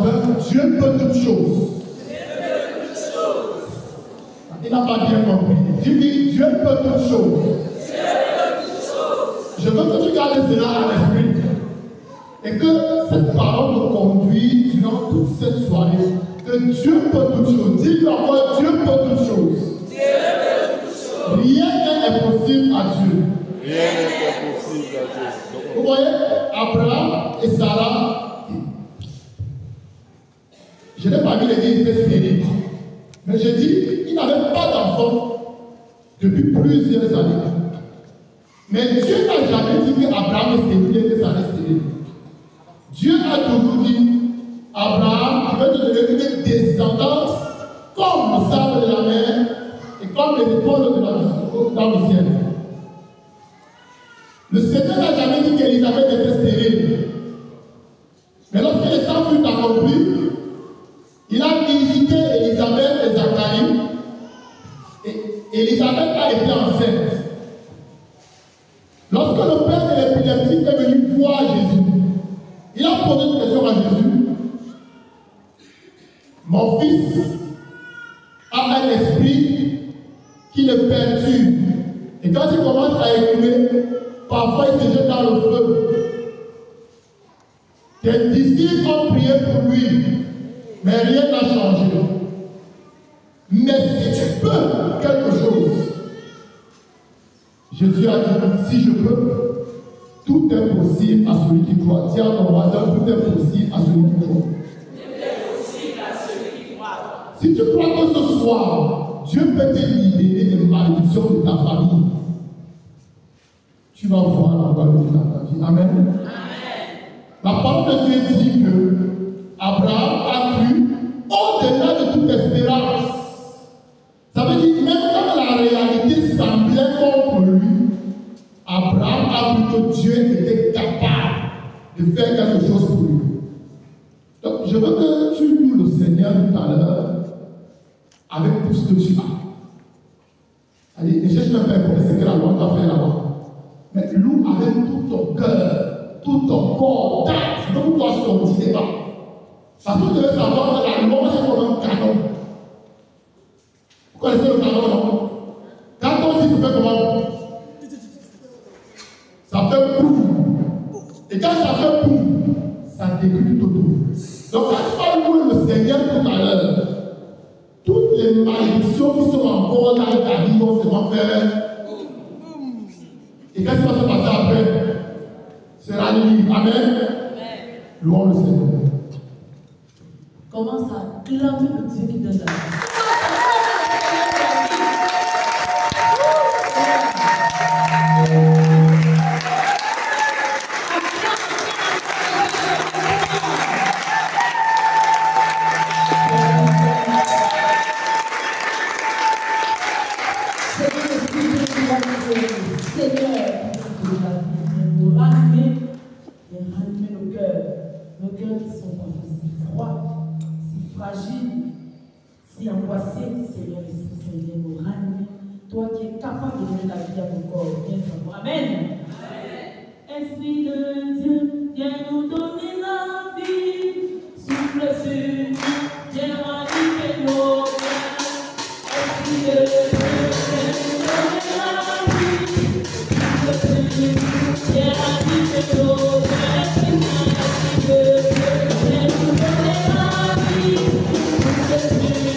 voisin, Dieu peut toutes choses. Il n'a pas bien compris. Dis, Dieu peut toutes choses. Je veux que tu gardes cela à l'esprit. Et que cette parole te conduise durant toute cette soirée. Que Dieu peut toutes choses. Dis encore, Dieu peut toutes choses. Rien n'est impossible à Dieu. Rien n'est impossible à Dieu. Vous voyez, Abraham et Sarah, je n'ai pas vu les dire qu'ils étaient stériles. Mais je dis, ils n'avaient pas d'enfant depuis plusieurs années. Mais Dieu n'a jamais dit qu'Abraham est stérile et que Sarah est stérile. Dieu a toujours dit, Abraham, je vais te donner une descendance comme le sable de la mer et comme les étoiles dans le ciel. Le Seigneur n'a jamais dit qu'Élisabeth était stérile. Mais lorsque le temps fut accompli, il a visité Élisabeth et Zacharie. Et Élisabeth a été enceinte. Lorsque le père de l'épileptique est venu voir Jésus, il a posé une question à Jésus. Mon fils a un esprit qui le perturbe. Et quand il commence à écouler, parfois il se jette dans le feu. Tes disciples ont prié pour lui, mais rien n'a changé. Mais si tu peux quelque chose, Jésus a dit, si je peux, tout est possible à celui qui croit. Dis à ton voisin, tout est possible à celui qui croit. Si tu crois que ce soir, Dieu peut te libérer des malédictions de ta famille, tu vas voir la gloire de Dieu dans ta vie. Amen. Amen. La parole de Dieu dit que Abraham a cru au-delà de toute espérance. Ça veut dire même quand la réalité semblait contre lui, Abraham a cru que Dieu était capable de faire quelque chose pour lui. Donc je veux que tu loues le Seigneur tout à l'heure avec tout ce que tu as. Allez, ne cherche même pas pour ce que la loi doit faire là-bas. Mais loue avec tout ton cœur, tout ton corps, date, donc toi sortir pas. Parce que tu devais savoir que la loi c'est comme un canon. Vous connaissez le canon, non? Quand on dit ça fait comment? Ça fait boum. Et quand ça fait boum, ça décrit tout autour. Donc quand tu vas louer le Seigneur tout à l'heure, toutes les malédictions qui sont encore dans ta vie vont se faire. Et qu'est-ce qui va se passer après? Sera libre. Amen. Louons le Seigneur. Commence à clamer le Dieu qui donne la vie. Seigneur, Seigneur, nous ranimer. Toi qui es capable de donner la vie à mon corps, viens sur moi. Amen. Esprit de Dieu, viens nous donner la vie. Souffle sur nous, viens ranimer nos cœurs. Esprit de Dieu, viens nous donner la vie. Souffle sur nous, viens ranimer nos cœurs. Esprit de Dieu, viens nous donner la vie. Souffle sur nous.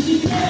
Thank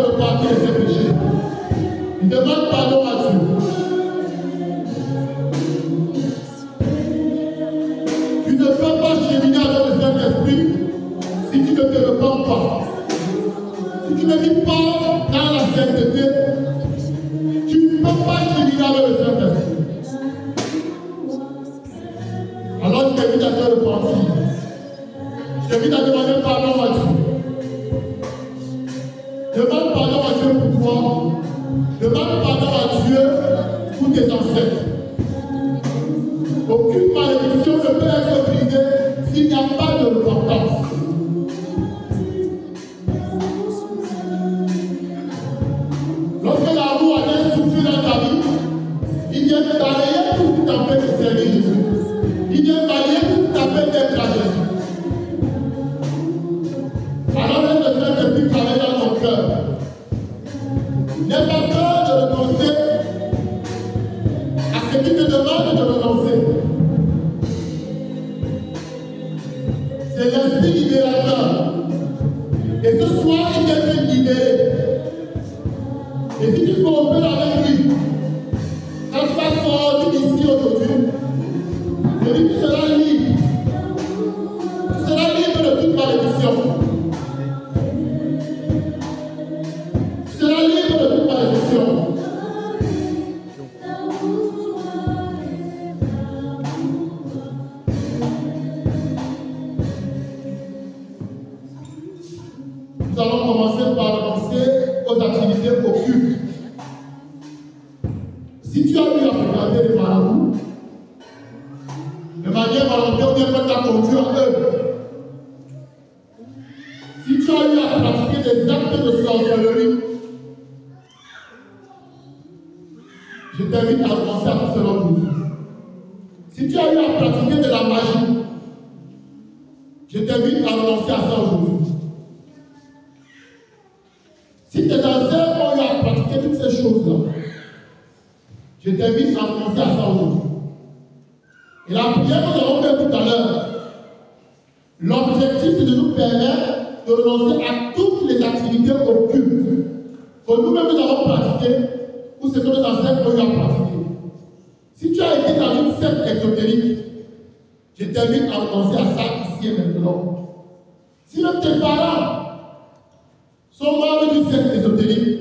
repentir de ses péchés. Il demande pardon à Dieu. Tu ne peux pas cheminer avec le Saint-Esprit si tu ne te repens pas. Si tu ne vis pas dans la sainteté, tu ne peux pas cheminer avec le Saint-Esprit. Alors je t'invite à te repentir. Je t'invite à demander pardon à Dieu. Demande pardon à Dieu pour toi. Demande pardon à Dieu pour tes ancêtres. Aucune malédiction ne peut être brisée s'il n'y a pas de repentance. Lorsque la roue a bien soufflé dans ta vie, il vient balayer tout ce qui t'empêche de servir Jésus. Il vient balayer tout ce qui t'empêche d'être à Jésus. Alors laisse le Saint-Esprit travailler dans ton cœur. N'aie pas peur de renoncer à ce qui te demande de renoncer. C'est l'esprit libérateur. Et ce soir, il vient te libérer. Et si tu coopères avec lui, quand tu vas sortir d'ici aujourd'hui, tu seras libre. Tu seras libre de toute malédiction. Tu seras libre de toute malédiction. Nous allons commencer par renoncer aux activités occultes. Si tu as eu à fréquenter les marabouts, de manière volontaire, on ne peut pas conduire à eux. Si tu as eu à pratiquer des actes de sorcellerie, je t'invite à penser à tout cela aujourd'hui. Si tu as eu à pratiquer de la magie, je t'invite à renoncer à ça aujourd'hui. Si tes ancêtres ont eu à pratiquer toutes ces choses-là, je t'invite à renoncer à ça aujourd'hui. Et la prière que nous avons faite tout à l'heure, l'objectif c'est de nous permettre de renoncer à toutes les activités occultes que nous-mêmes nous avons pratiquées ou ce que nos ancêtres ont eu à pratiquer. Si tu as été dans une secte exotérique, je t'invite à renoncer à ça ici et maintenant. Si même tes parents sont membres d'une secte ésotérique,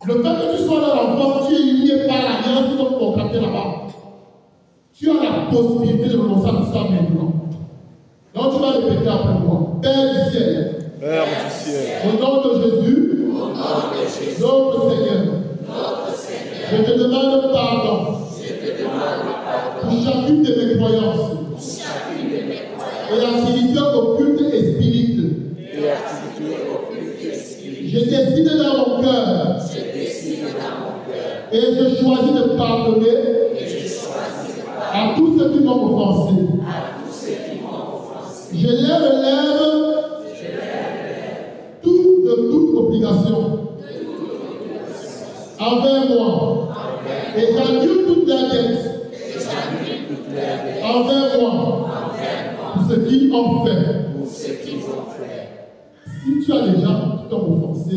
le fait que tu sois dans l'enfant, tu es lié par l'alliance qu'ils ont contractée là-bas. Tu as la possibilité de renoncer à tout ça maintenant. Donc tu vas répéter après moi. Père du ciel. Père du ciel. Au nom de Jésus. Notre Seigneur. Je te demande pardon. Pour chacune de mes croyances. Et activités occultes et spirites. Je décide dans mon cœur. Et je choisis de pardonner à tous ceux qui m'ont offensé. Je les relève de toute obligation envers moi. Et j'annule toute la dette envers moi pour ce qu'ils ont fait. Si tu as des gens qui t'ont offensé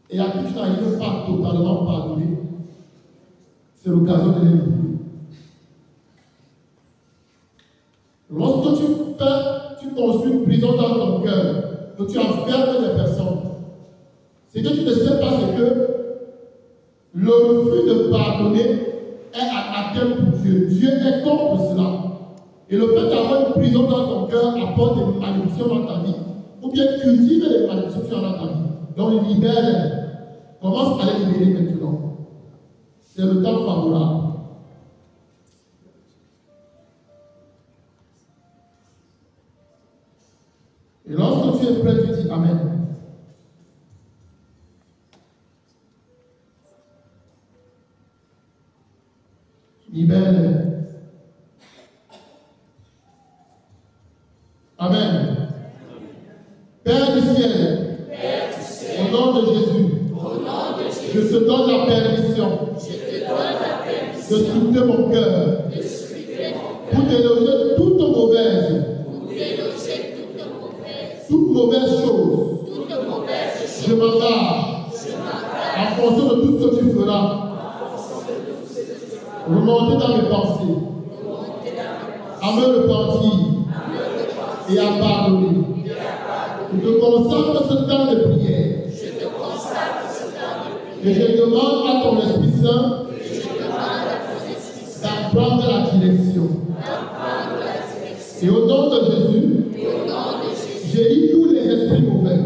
et à qui tu n'arrives pas totalement pardonner, c'est l'occasion de les libérer. Lorsque tu construis une prison dans ton cœur, que tu enfermes des personnes, ce que tu ne sais pas, c'est que le refus de pardonner est un atteinte pour Dieu. Dieu est contre cela. Et le fait d'avoir une prison dans ton cœur apporte des malédictions dans ta vie, ou bien cultive les malédictions que tu as dans ta vie. Donc libère-les. Commence à les libérer maintenant. C'est le temps favorable. Et lorsque tu es prêt, tu dis Amen. Libère-les. Amen. Père du ciel, au nom de Jésus, je te donne la permission de scruter mon cœur pour déloger toute mauvaise chose Je m'engage en fonction de tout ce que tu feras. Remonter dans mes pensées, à me repentir et à pardonner. Je te consacre ce temps de prière. Et je demande à ton Esprit Saint d'en prendre la direction. Et au nom de Jésus, j'élis tous les esprits mauvais.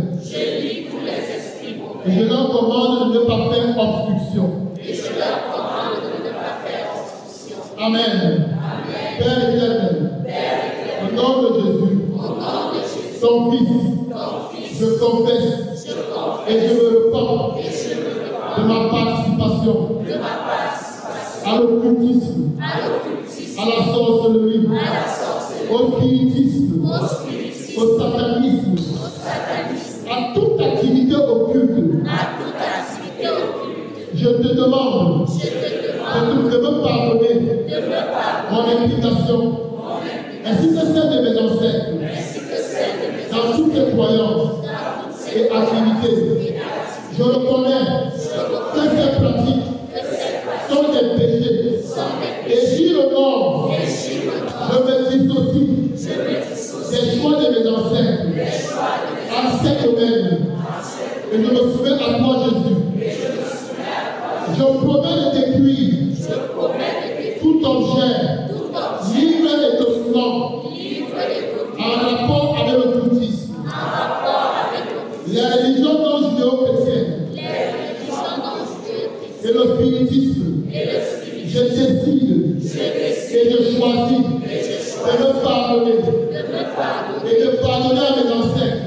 Et je leur commande de ne pas faire obstruction. Amen. Père éternel, au nom de Jésus, ton Fils, je confesse et je me repens de ma participation à l'occultisme, à la sorcellerie, au spiritisme, au satanisme, à toute activité occulte. Je te demande de me pardonner mon implication, ainsi que celle de mes ancêtres, dans toutes les croyances et activités. Je reconnais que ces pratiques sont des péchés. Et j'y renonce. Je me dissocie des choix de mes ancêtres en ces domaines. Et je me soumets à toi, Jésus. Je promets de détruire tout objet, livre et document en rapport avec l'occultisme, les religions non judéo-chrétiennes et le spiritisme. Je décide et je choisis de me pardonner et de pardonner à mes ancêtres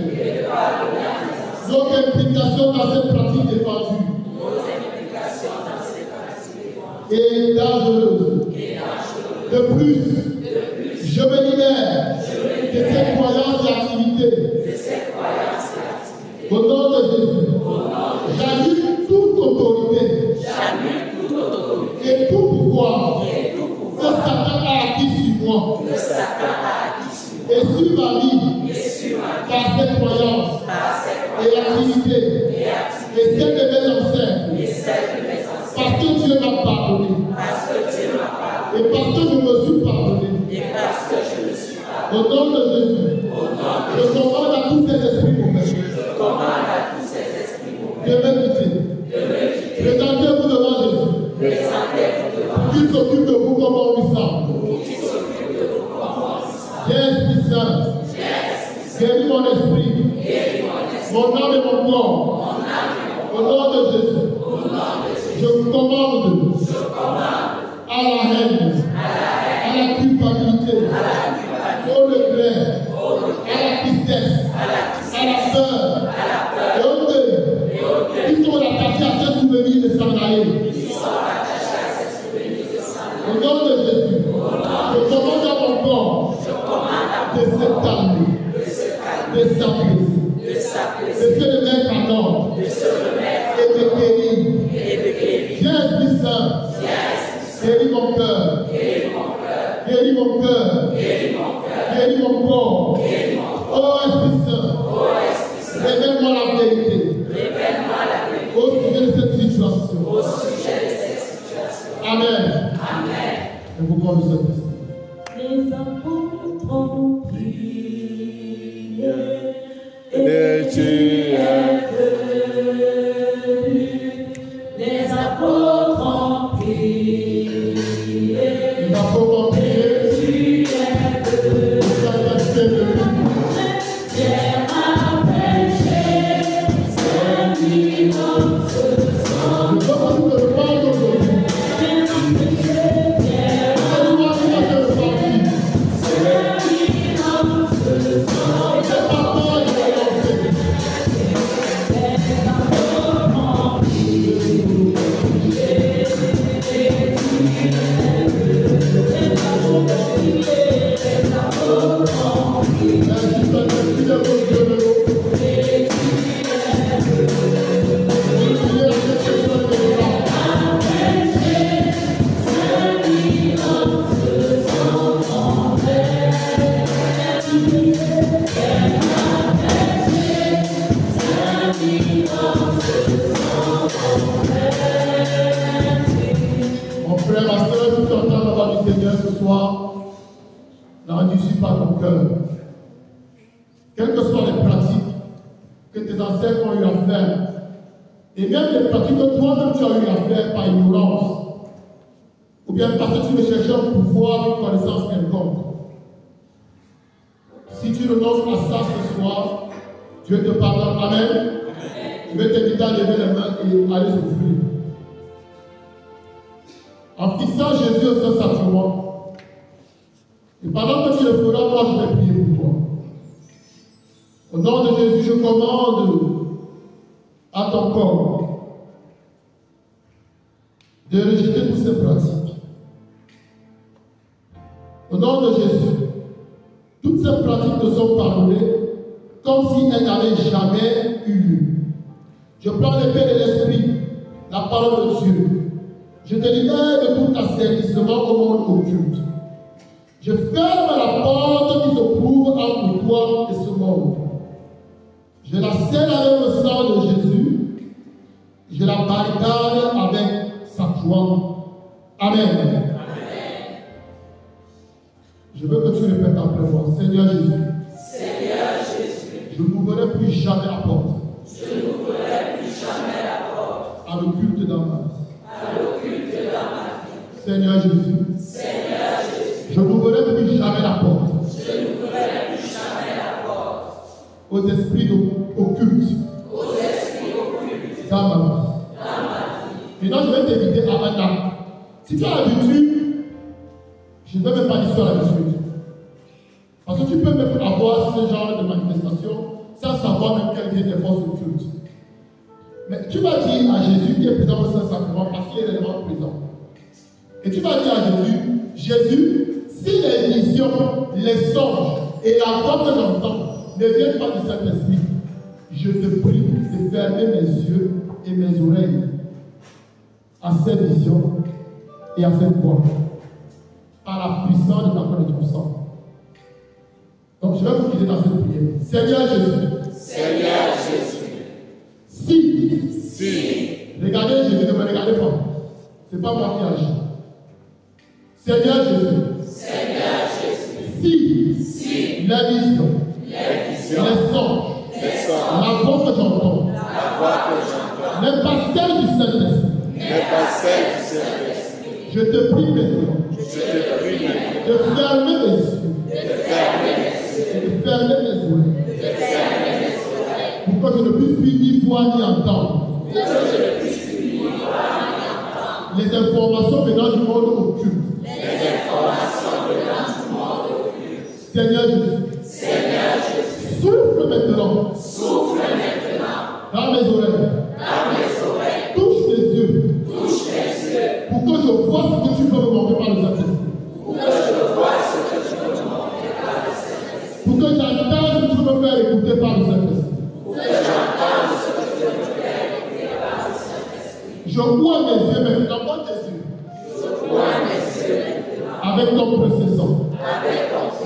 notre implication dans cette pratique défendue et dangereuse. De plus, je me libère de ces croyances et activités. Au nom de Jésus, j'annule toute autorité et tout pouvoir que Satan a acquis sur moi et sur ma vie par ses croyances et activités et celles de mes ancêtres. Parce que Dieu m'a pardonné. Et parce que je me suis pardonné. Au nom de Jésus, je commande à tous ces esprits mauvais de me quitter. Présentez-vous devant Jésus. Qu'il s'occupe de vous comme on lui semble. Esprit Saint, guéris mon esprit, mon âme et mon corps. Au nom de Jésus, je vous commande à la haine, à la culpabilité, au regret, à la tristesse, à la peur et au deuil, qui sont attachés à ces souvenirs de s'en aller. Au nom de Jésus, je commande à mon corps de se calmer, de s'apaiser, de se remettre en ordre et de guérir. Viens, Esprit Saint, guéris mon cœur, guéris mon cœur, guéris mon corps. Oh Esprit Saint, révèle-moi la vérité au sujet de cette situation. Amen. Et vous croyez cette question. Les apôtres ont prié Et tu es venu. Les apôtres ont prié. Les apôtres ont prié. Tu es venu. Pierre a péché, Saint-Louis comme ce sang. Je veux que tu te parles aujourd'hui. Pierre a péché, Pierre a Saint-Louis comme ce sang. C'est pas toi qui vas lancer. Les apôtres ont prié. Merci, Saint-Esprit de Dieu de nous. Mon frère, ma soeur, si tu entends la voix du Seigneur ce soir, n'endurcis pas ton cœur. Quelles que soient les pratiques que tes ancêtres ont eu à faire, et même les pratiques que toi-même tu as eu à faire par ignorance, ou bien parce que tu veux chercher un pouvoir, une connaissance quelconque. Si tu renonces à ça ce soir, Dieu te pardonne. Amen. Je vais t'inviter à lever les mains et aller souffrir. En fixant Jésus au Saint-Sacrement, et pendant que tu le feras, moi je vais prier pour toi. Au nom de Jésus, je commande à ton corps de rejeter toutes ces pratiques. Au nom de Jésus, toutes ces pratiques te sont pardonnées comme si elles n'avaient jamais eu lieu. Je prends l'épée de l'Esprit, la parole de Dieu. Je te libère de tout asservissement au monde occulte. Je ferme la porte qui se trouve entre toi et ce monde. Je la scelle avec le sang de Jésus. Je la barricade avec sa croix. Amen. Amen. Je veux que tu répètes après moi. Seigneur Jésus. Seigneur Jésus. Je n'ouvrirai plus jamais la porte. Je n'ouvrirai plus jamais la porte. À l'occulte dans ma vie. À l'occulte dans ma vie. Seigneur Jésus. Seigneur Jésus. Je n'ouvrirai plus jamais la porte. Je n'ouvrirai plus jamais la porte. Aux esprits occultes. Aux esprits occultes. Dans ma vie. Dans ma vie. Maintenant, je vais t'inviter à un acte. Si tu as l'habitude, je ne vais même pas dire sur l'habitude. Parce que tu peux même avoir ce genre de manifestation sans savoir même quelles viennent des forces occultes. Mais tu vas dire à Jésus qui est présent au Saint-Sacrement parce qu'il est réellement présent. Et tu vas dire à Jésus, Jésus, si les visions, les songes et la voix que j'entends ne viennent pas du Saint-Esprit, je te prie de fermer mes yeux et mes oreilles à cette vision et à cette voix, par la puissance de ta foi et de ton sang. Donc je vais vous guider dans cette prière. Seigneur Jésus. Seigneur Jésus. Si. Regardez Jésus, ne me regardez pas. Ce n'est pas moi qui agis. Seigneur Jésus. Seigneur Jésus. Si. La vision. Les songes. La voix que j'entends. N'est pas celle du Saint-Esprit. Je te prie maintenant. De fermer mes yeux. De fermer mes oreilles. Pour que je ne puisse plus ni voir ni entendre. Les informations venant du monde occulte. Seigneur Jésus. Souffle maintenant. Dans mes oreilles. Touche mes yeux. Pour que je vois ce que tu veux me montrer par le Saint-Esprit. Pour que j'entende ce que tu veux me faire écouter par le Saint-Esprit. Je vois mes yeux maintenant, moi tes yeux. Avec ton précieux sang.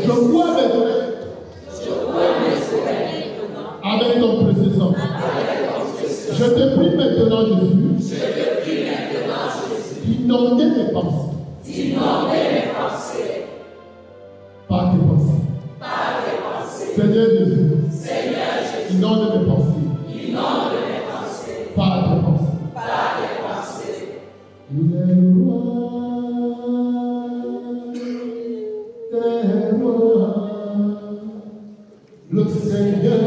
Je vois mes oreilles. Avec ton précieux sang. Je te prie maintenant, Jésus. D'inonder mes pensées. Par tes pensées. Seigneur Jésus. Inonde mes pensées. Par tes pensées. Il est le roi des rois, le Seigneur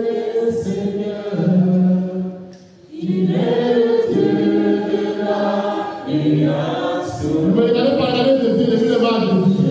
des seigneurs. Il est le Dieu de la création. Vous me regardez pas, regardez Jésus, levez les mains à Jésus.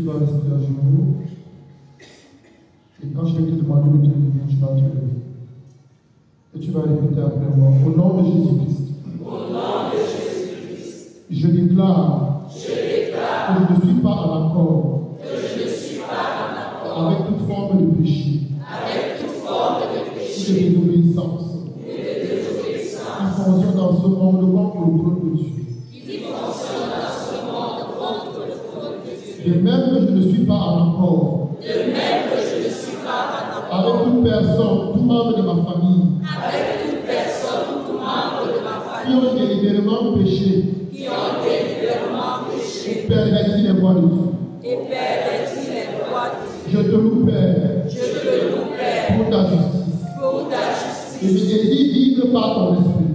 tu vas rester à genoux. Et quand je vais te demander de te lever, tu vas te lever. Et tu vas répéter après moi. Au nom de Jésus-Christ. Au nom de Jésus-Christ. Je déclare que je ne suis pas en accord avec toute forme de péché. De désobéissance. Qui fonctionne dans ce monde contre le trône de Dieu. De même que je ne suis pas en accord avec toute personne, tout membre de ma famille, qui ont délibérément péché, et perverti les voies de Dieu. Je te loue, Père, pour ta justice. Et je désire vivre par ton esprit.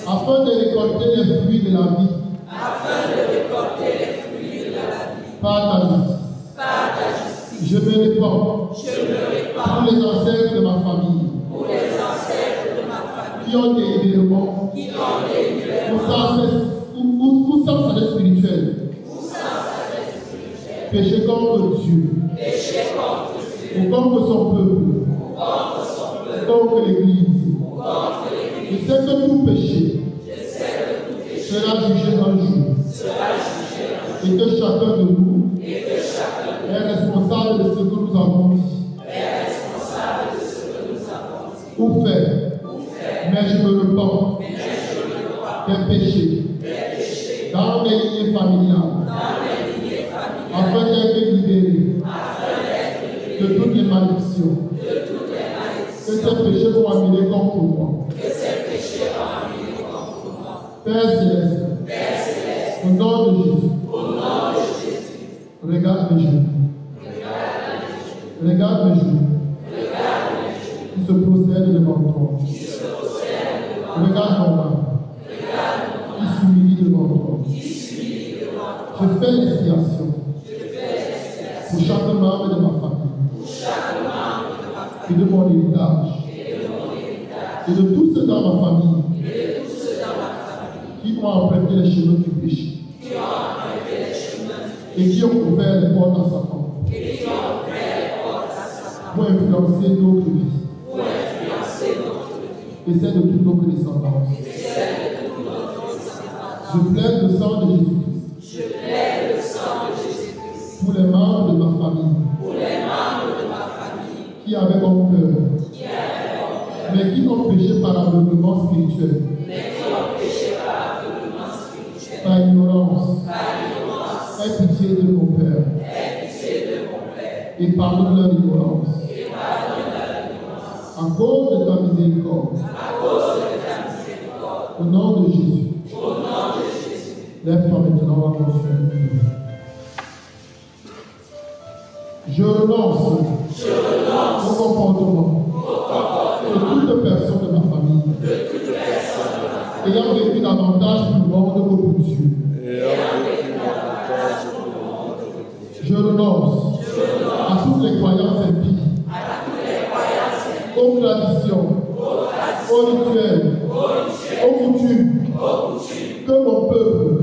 Afin de récolter les fruits de la vie. Par ta justice. Je me répands pour les ancêtres de ma famille. Qui ont délibérément ou sans sagesse spirituelle. Péché contre Dieu. Ou contre son peuple. Contre l'Église. Je sais que tout péché sera jugé un jour. Et que chacun de nous est responsable de ce que nous avons dit. Ou fait. Mais je me repens des péchés dans mes lignées familiales. Afin d'être libéré de toutes les malédictions que ces péchés vont amener contre moi. Père Céleste, au nom de Jésus, regarde mes genoux. Regarde mes genoux. Qui se procèdent devant toi. Regarde mon âme. Qui s'humilie devant toi. Je fais l'expiation pour chaque membre de ma famille et de mon héritage et de tous ceux dans ma famille qui ont emprunté les chemins du péché et qui ont ouvert les portes à Satan pour influencer notre vie et celle de toute notre descendance. Je plaide le sang de Jésus-Christ pour les membres de ma famille qui avaient bon cœur, mais qui ont péché par aveuglement spirituel, par ignorance. Aie pitié de mon Père et pardonne leur ignorance. À cause de ta miséricorde, au nom de Jésus, lève-toi maintenant à construire. Je renonce au comportement de toute personne de ma famille ayant vécu davantage pour le monde que pour Dieu. Je renonce à toutes les croyances impies, aux traditions, aux rituels, aux coutumes que mon peuple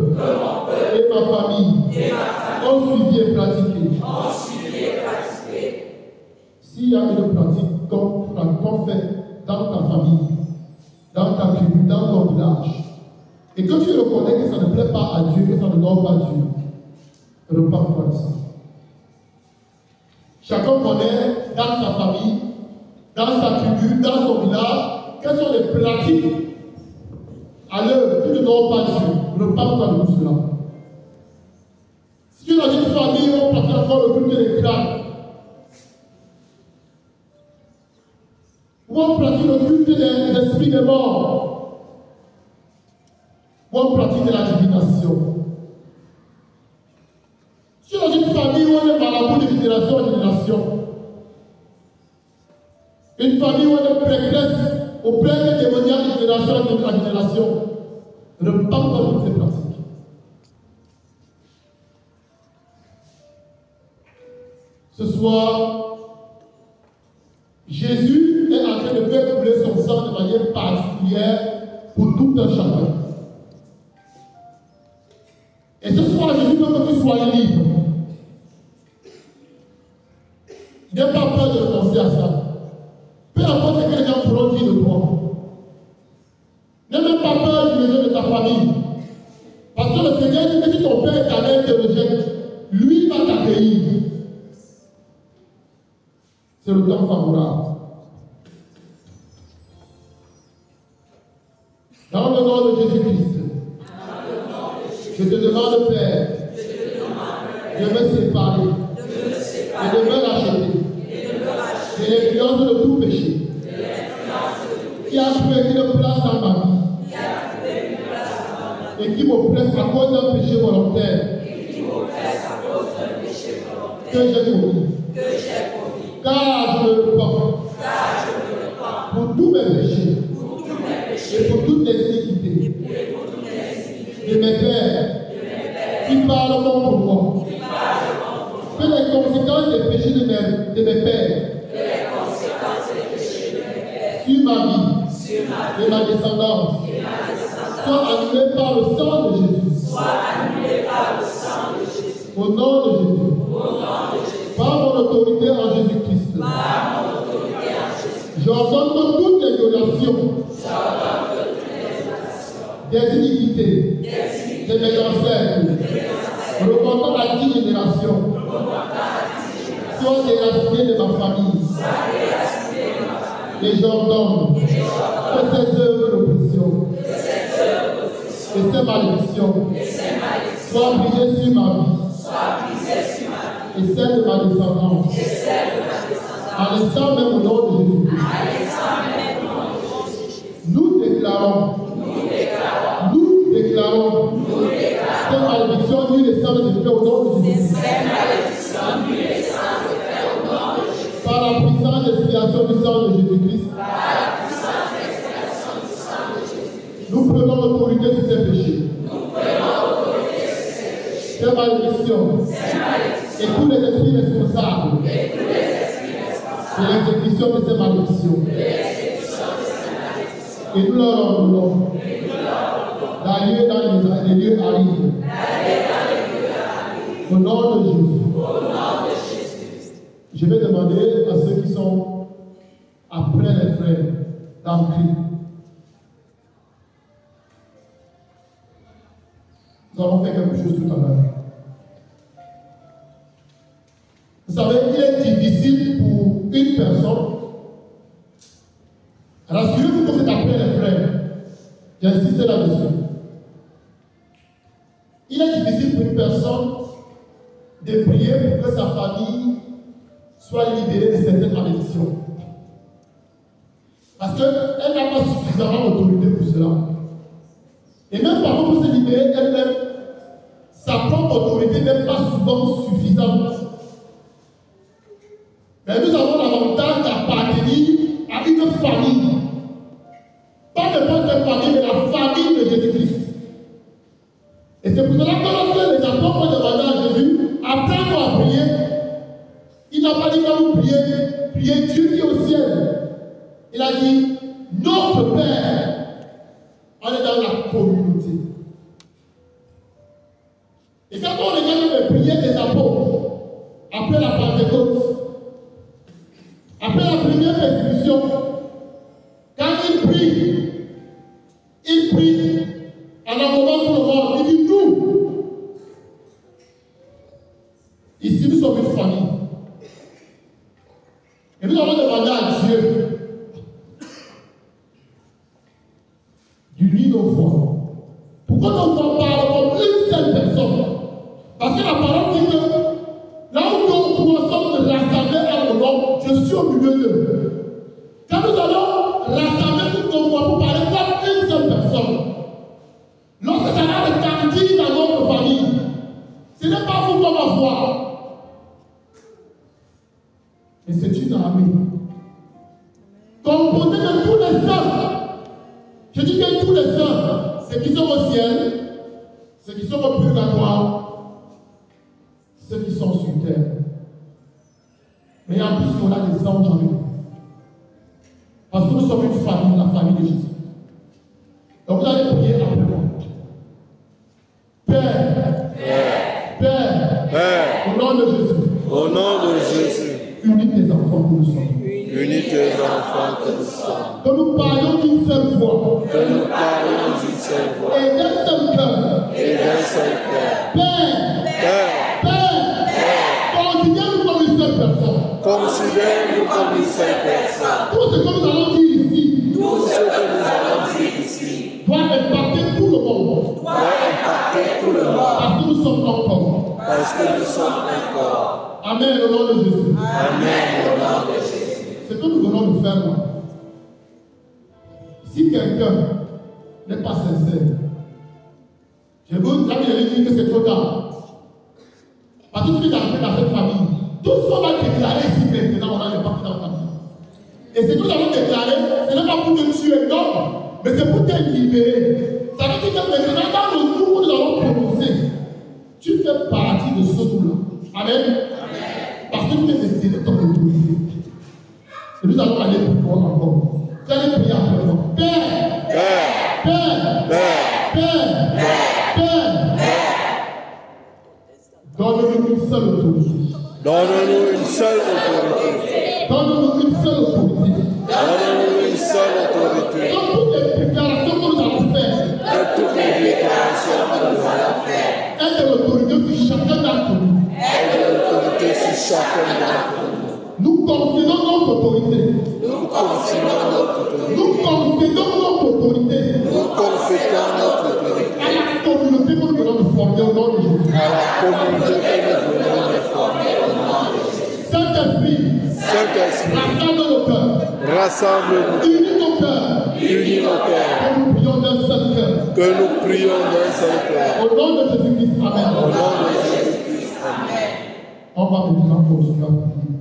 et ma famille ont suivi et pratiqué. S'il y a une pratique qu'on fait dans ta famille, dans ta tribu, dans ton village, et que tu reconnais que ça ne plaît pas à Dieu, que ça ne honore pas Dieu, repars-toi de ça. Chacun connaît dans sa famille, dans sa tribu, dans son village, quelles sont les pratiques à l'œuvre qui ne n'honore pas Dieu. Repars-toi de tout cela. Si tu es dans une famille où on pratique encore le culte des crânes, où on pratique le culte des esprits des morts, où on pratique de la divination. Si tu es dans une famille où on est marabout de génération en génération, une famille où on est prégresse auprès des démoniaques de génération en génération, repars dans toutes ces pratiques. Ce soir, Jésus est en train de faire couler son sang de manière particulière pour tout un chacun. Et ce soir, Jésus veut que tu sois libre. N'aie pas peur de penser à ça. Peu importe ce que les gens pourront dire de toi. N'aie même pas peur du rejet de ta famille. Parce que le Seigneur dit que si ton père éternel te rejette, lui va t'accueillir. C'est le temps favorable. Dans le nom de Jésus-Christ, je te demande, Père, de me séparer et de me racheter de l'influence de tout péché qui a trouvé une place dans ma vie et qui m'oppresse à cause d'un péché volontaire que j'ai commis. Car je me repens pour tous mes péchés et pour toutes les iniquités de mes pères qui parlent contre moi. Que les conséquences des péchés de mes pères sur ma vie et ma descendance soient annulées par le sang de Jésus. Au nom de Jésus. Par mon autorité en Jésus-Christ. J'ordonne que toutes les violations des iniquités de mes ancêtres remontant à 10 générations soient déracinées de ma famille. Et j'ordonne que ces œuvres d'oppression et ces malédictions soient brisées sur ma vie et celle de ma descendance. En l'instant même au nom de Jésus. Nous déclarons ces malédictions nues et sans effet au nom de Jésus. Par la puissance d'expiation du sang de Jésus-Christ. Nous prenons l'autorité sur ces péchés. Ces malédictions. Et tous les esprits responsables de l'exécution de ces malédictions. Et nous leur ordonnons d'aller dans les lieux arides. Au nom de Jésus. Je vais demander à ceux qui sont après les frères d'entrer. Nous avons fait quelque chose tout à l'heure. Vous savez, il est difficile pour une personne. Rassurez-vous que c'est après les frères. J'insiste là-dessus. Il est difficile pour une personne de prier pour que sa famille soit libérée de certaines malédictions. Parce qu'elle n'a pas suffisamment d'autorité pour cela. Et même parfois pour se libérer elle-même, sa propre autorité n'est pas souvent suffisante. Mais nous avons l'avantage d'appartenir à une famille. Pas n'importe quelle famille, mais la famille de Jésus-Christ. Et c'est pour cela que lorsque les apôtres ont demandé à Jésus, apprends-nous à prier, il n'a pas dit quand vous priez, priez Dieu qui est au ciel. Il a dit, notre Père, on est dans la communauté. Et quand on regarde les prières des apôtres, après la Pentecôte, après la première restitution, quand ils prient en envoyant tout le monde, ils disent nous. Ici, nous sommes une famille. Et nous avons demandé à Dieu d'unir nos voix. Pourquoi nos voix parlent comme une seule personne? Parce que la parole dit que là où nous sommes rassemblés à mon nom, je suis au milieu d'eux. Quand nous allons rassembler toutes nos voix pour parler comme une seule personne, lorsque ça va retentir dans notre famille, ce n'est pas vous comme ma voix. Et c'est une armée composée de tous les saints. Je dis que tous les saints, ceux qui sont au ciel, ceux qui sont au purgatoire, ceux qui sont sur terre. Mais en plus, on a des anges avec nous. Parce que nous sommes une famille, la famille de Jésus. Donc vous allez prier après moi. Père, Père, Père, enfants que nous sommes. Unis tes enfants que nous sommes. Que nous parlions d'une seule voix. Que nous parlions d'une seule voix. Et d'un seul cœur. Et d'un seul cœur. Père. Père. Père. Considère-nous comme une seule personne. Considère-nous comme une seule personne. Tout ce que nous allons dire ici. Tout ce que nous allons dire ici. Doit impacter tout le monde. Doit impacter tout le monde. Parce que nous sommes encore. Parce que nous sommes encore. Amen au nom de Jésus. Amen au nom de Jésus. Ce que nous venons de faire là. Si quelqu'un n'est pas sincère, je vous dire que c'est trop tard. Parce que tu es entré dans cette famille. Tout ce qu'on va déclarer ici maintenant, on a l'impact dans la famille. Et ce que nous allons déclarer, ce n'est pas pour te tuer, non, mais c'est pour te libérer. Ça veut dire que maintenant, dans le jour où nous allons prononcer, tu fais partie de ce jour-là. Amen. Parce que tu es destiné ton autorité. Et nous allons aller pour toi encore. Tu allais prier après moi. Père, Père, Père, Père, Père, donne-nous une seule autorité. Donne-nous une seule autorité. Donne-nous une seule autorité. Donne-nous une seule autorité. Dans toutes les déclarations que nous allons faire, De toutes les déclarations que nous allons faire. aide l'autorité sur chacun d'entre nous. Aide l'autorité sur chacun d'entre nous. Nous considérons notre autorité. Nous considérons notre autorité. Nous considérons notre autorité Nous confessons notre autorité à la communauté que nous venons de former au nom de Jésus. à la communauté que nous venons de former au nom de Jésus. Saint-Esprit, Saint-Esprit, rassemble nos cœurs, rassemble-nous, unis nos cœurs, unis nos cœurs, que nous prions d'un seul cœur. que nous prions d'un seul cœur. Au nom de Jésus-Christ, Au Amen. nom de Jésus-Christ, Amen. On va maintenant continuer à prier.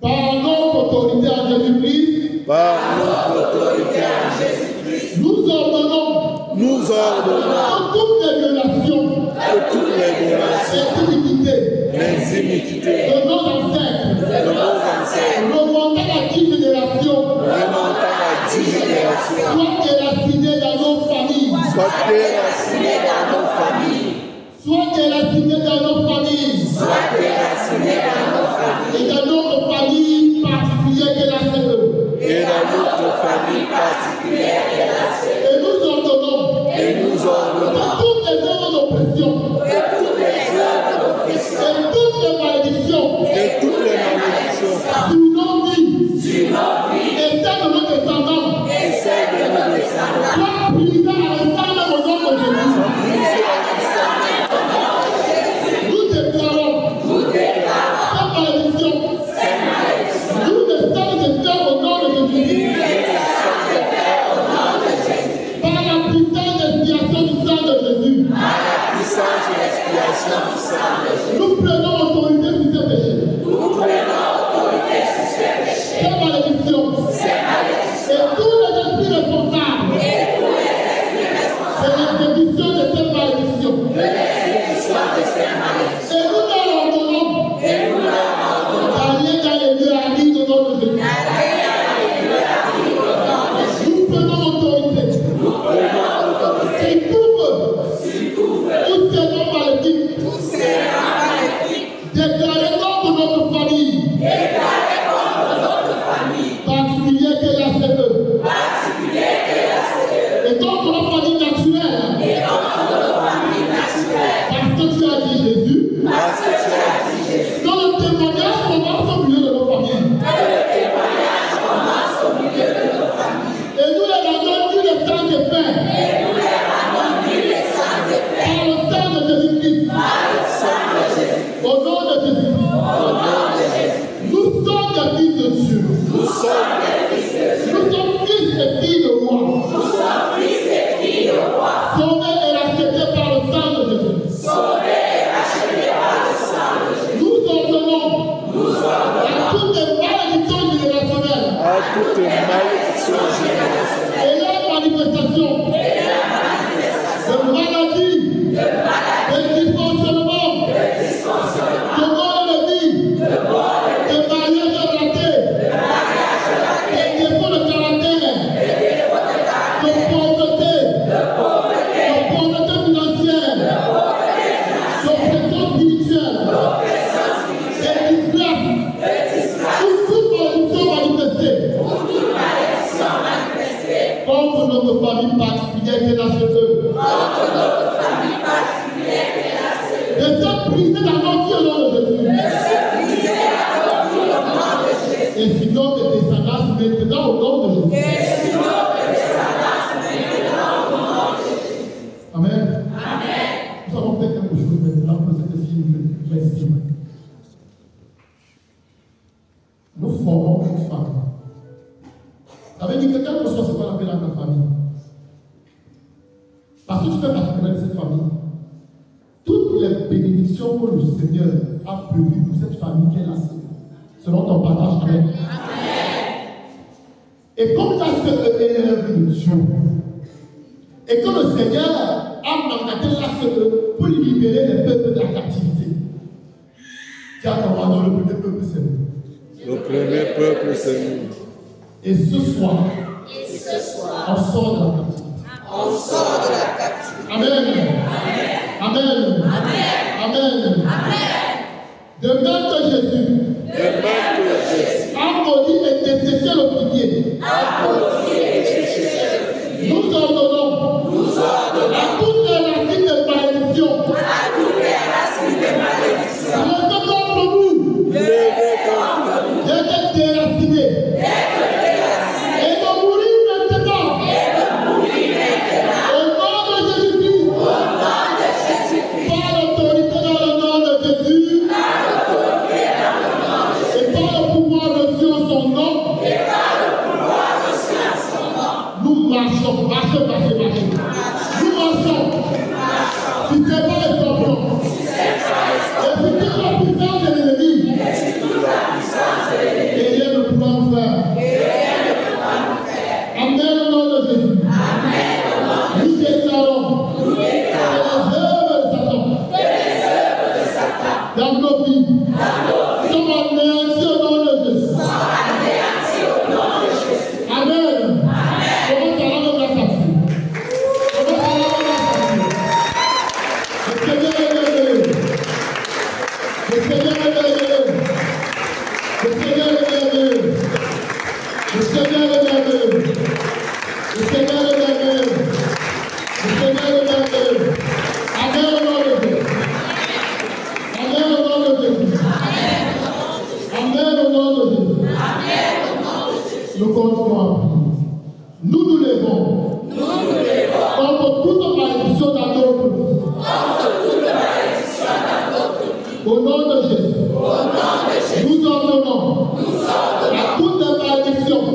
Par notre autorité à Jésus-Christ, Par notre autorité en Jésus-Christ, nous ordonnons nous ordonnons que toutes les violations que toutes les violations, et iniquités les iniquités de nos ancêtres de nos ancêtres remontant à 10 générations remontant à 10 générations soient déracinées dans nos familles. soient déracinées dans nos familles, Soient déracinées dans nos familles. soient déracinées dans nos familles Et dans notre famille particulière qu'est la CE. et dans notre famille particulière et la CE. Et nous ordonnons Et nous que ordonnons toutes les œuvres d'oppression que toutes les œuvres d'oppression et toutes les malédictions et toutes les malédictions sur nos vies sur nos vies et celles de nos descendants et celles de nos descendants soient brisées à l'instant même au nom de Jésus. Nous déclarons cette malédiction. Nous les sommes effets au nom de Jésus. Par la puissance d'expiation du sang de Jésus. puissance et l'expiation du sang de Jésus. Nous prenons autorité sur ces péchés. Nous prenons autorité sur ces péchés. Ces malédictions. Et tous les esprits responsables. De l'exécution de cette malédiction. Et nous leur ordonnons d'aller dans les lieux arnis au nom de Jésus. Nous prenons autorité. Si tout ces noms maléfiques déclarés contre notre famille, particulière que la CE, et contre la famille naturelle, parce que tu as dit Jésus, Parce que tu as dit Jésus, quand le témoignage commence au milieu de nos familles, et nous les rendons nus les sangs des pères, par le sang de Jésus-Christ, au nom de Jésus-Christ, nous sommes des fils de Dieu, nous sommes nous sommes fils et filles de roi, sauvés et rachetés par le sang de Jésus. Nous ordonnons à toutes les malédictions générationnelles à toutes les malédictions générationnelles et leurs manifestations de maladie, de dysfonctionnement, de mort de vie, de mariage raté, de défaut de caractère, de pauvreté financière, d'oppression spirituelle, de disgrâce, ou toute brisé dans nos vies au nom de Jésus. Et sinon de descendance maintenant au nom de Jésus. Amen. Nous allons faire quelque chose maintenant pour cette fille m'estime. Nous formons une famille. Ça veut dire que quel que soit ce qu'on appelle dans ta famille, parce que tu fais partie de cette famille, toutes les bénédictions que le Seigneur a prévues pour cette famille qu'elle a sélectionnée, selon ton partage. Amen. Et comme ta sœur est l'élève de Dieu, et que le Seigneur a mandaté la sœur pour libérer les peuples de la captivité, tu as commandé le premier peuple, c'est nous. Le premier peuple, c'est nous. Et ce soir, on sort de la captivité. Amen. De même que Jésus a maudit et détesté le figuier, nous ordonnons à toutes les racines de malédiction, levez contre nous, d'être déracinés, et de mourir maintenant, au nom de Jésus-Christ, par l'autorité dans le nom de Jésus, et par le pouvoir reçu en son nom, nous marchons. Nous marchons. Si ce n'est pas les scorpions, et si toute la puissance de l'ennemi, et rien ne pourra nous faire. Amen au nom de Jésus. Nous déclarons que les œuvres de Satan dans nos vies sont anéanties au nom de Jésus. Amen. Comment ça va nous grâce à Dieu? Le Seigneur est merveilleux. Le Seigneur est merveilleux. Le Seigneur est merveilleux. Le Seigneur est merveilleux. Le Seigneur est merveilleux. Amen au nom de Jésus. Amen au nom de Jésus. Amen au nom de Jésus. Nous continuons à prier. Nous nous levons. Contre toute malédiction dans notre vie. Au nom de Jésus. Nous ordonnons à toutes les malédictions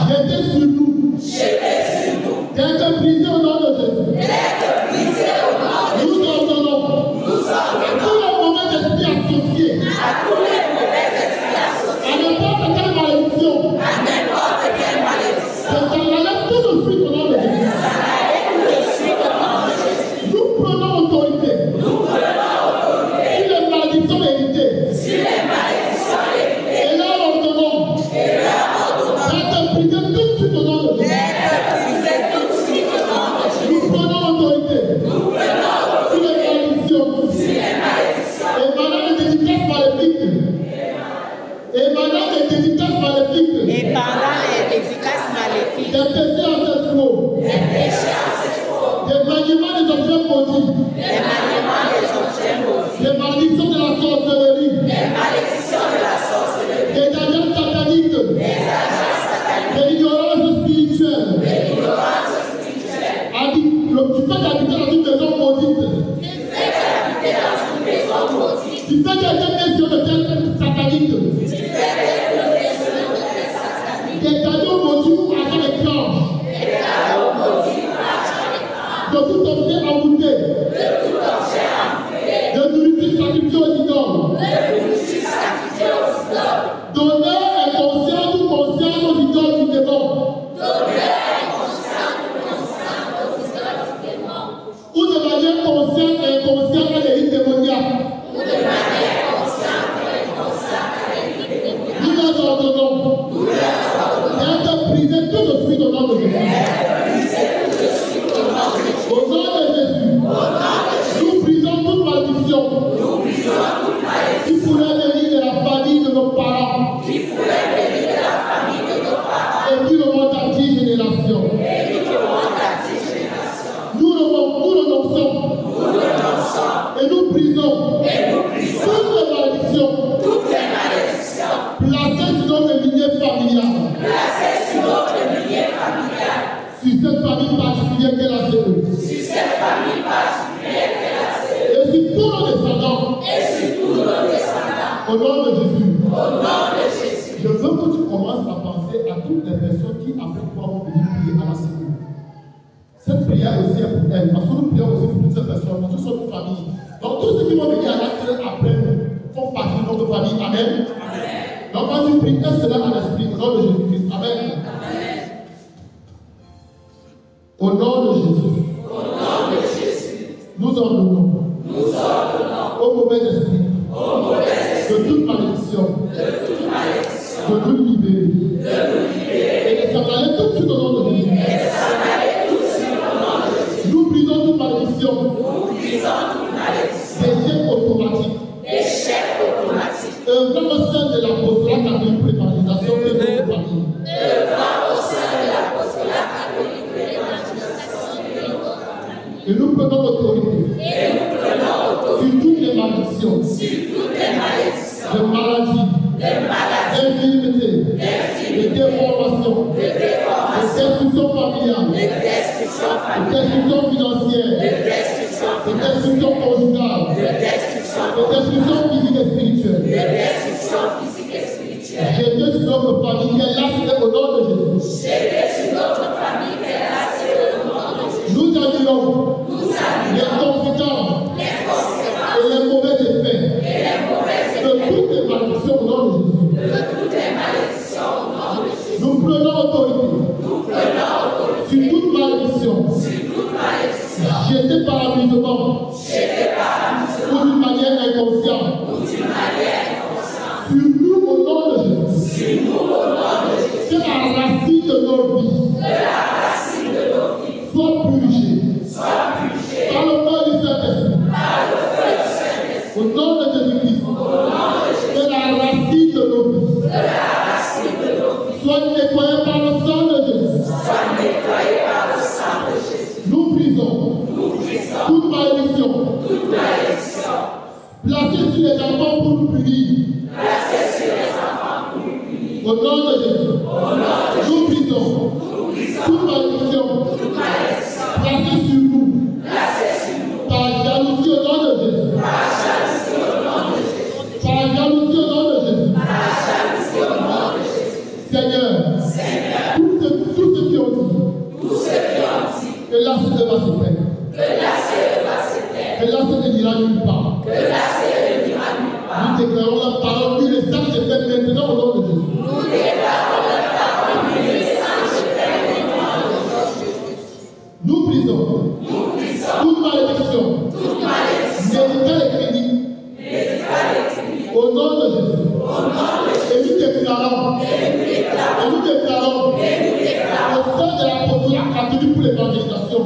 jetées sur nous. D'être brisées au nom de Jésus. Nous ordonnons à tous les mauvais esprits associés à n'importe quelle malédiction. Que ça enlève tout de suite au nom de Jésus. Nous prenons autorité sur les malédictions héritées. Et leur ordonnons d'être brisés tout de suite au nom de Jésus. Nous prenons autorité sur les malédictions. Émanant des dédicaces maléfiques. Émanant des dédicaces maléfiques. Des péchés ancestraux. Des maniements des objets maudits. Des malédictions de la sorcellerie. Des alliances sataniques. De l'ignorance spirituelle. Tu fais d'habiter dans une maison maudite. Tu fais des maisons de terre satanique. Des cadeaux maudits ou argent étrange. De tout objet embouté. De nourriture sacrifiée aux idoles. D'honneur inconscient ou conscient aux idoles du démon. Ou de manière consciente et inconsciente à l'élite démoniaque. particulière qu'elle a CE. Sur cette famille particulière qu'elle a CE. Et sur tous nos descendants. Et sur tous nos descendants. Au nom de Jésus. Au nom de Jésus. Je veux que tu commences à penser à toutes les personnes qui, après toi, vont venir prier à la CE. Cette prière aussi est pour elle, parce que nous prions aussi pour toutes ces personnes, pour toutes nos familles. Donc tous ceux qui vont venir à la CE après nous font partie de notre famille. Amen. Amen. Donc quand tu pries, est-ce cela à l'esprit au nom de Jésus-Christ. Amen. Amen. Au nom de Jésus. Au nom de Jésus. Nous ordonnons. Nous ordonnons. Au mauvais esprit. Au mauvais esprit. De toute malédiction. De toute malédiction. De nous libérer. De nous libérer. Et de s'en aller tout de suite au nom de Jésus. Et de s'en aller tout de suite au nom de Jésus. Nous brisons toute malédiction. Nous brisons toute malédiction. D'échec automatique. Échec automatique. Œuvrant au sein de l'apostolat catholique pour l'évangélisation de notre famille. Œuvrant au sein de l'apostolat catholique pour l'évangélisation de notre famille. Et nous prenons autorité. Et nous prenons autorité. Sur toutes les malédictions. Sur toutes les malédictions. De maladies. Des maladies. D'infirmités. De déformations. De destruction familiale. De destruction De familiale. destruction financière. De destruction De financière. destruction conjugale. De destruction. De destruction physique et spirituelle. De destruction physique et spirituelle. J'étais sur notre famille qui est là, c'est au nom de Jésus. J'étais sur notre famille qui est là, c'est au nom de Jésus. Nous annulons les conséquences et les mauvais effets de toutes les malédictions au nom de Jésus. De toutes les malédictions au nom de Jésus. Nous prenons autorité sur toute malédiction. Jeté par l'amusement ou d'une manière inconsciente. Sur nous au nom de Jésus. Que la racine de nos vies soit purgée par le feu du Saint-Esprit. Au nom de Jésus-Christ. Que la racine de nos vies soit nettoyée par le sang de Jésus. Nous brisons toute malédiction placée sur les enfants pour nous punir. Au nom de Jésus. Nous brisons toute malédiction placée sur nous par jalousie au nom de Jésus. Par jalousie au nom de Jésus. Seigneur, tous ceux qui ont dit que la CE va se perdre, que la CE n'ira nulle part, nous déclarons la parole du message est fait maintenant au nom de Jésus. Nous brisons toute malédiction médicale et clinique au nom de Jésus. Et nous déclarons au sein de l'apostolat catholique pour l'évangélisation,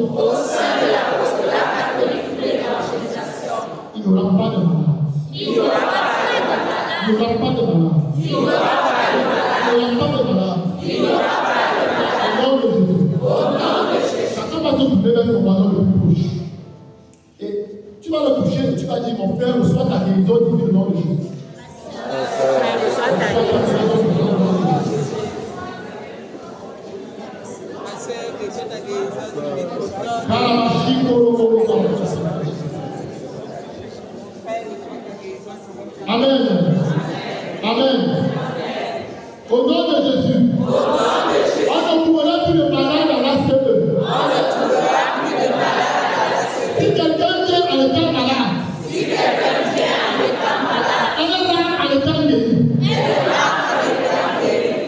il n'y aura pas de malade. Il n'y aura pas de malade. Au nom de Jésus. Chacun va se tourner vers son voisin le plus proche. Et tu vas le toucher et tu vas dire, mon frère, reçois ta guérison divine au nom de Jésus. Amen. Amen. Au nom de Jésus. On ne trouvera plus de malade à la CE. Si quelqu'un vient à l'état malade, elle est là à l'état guéri.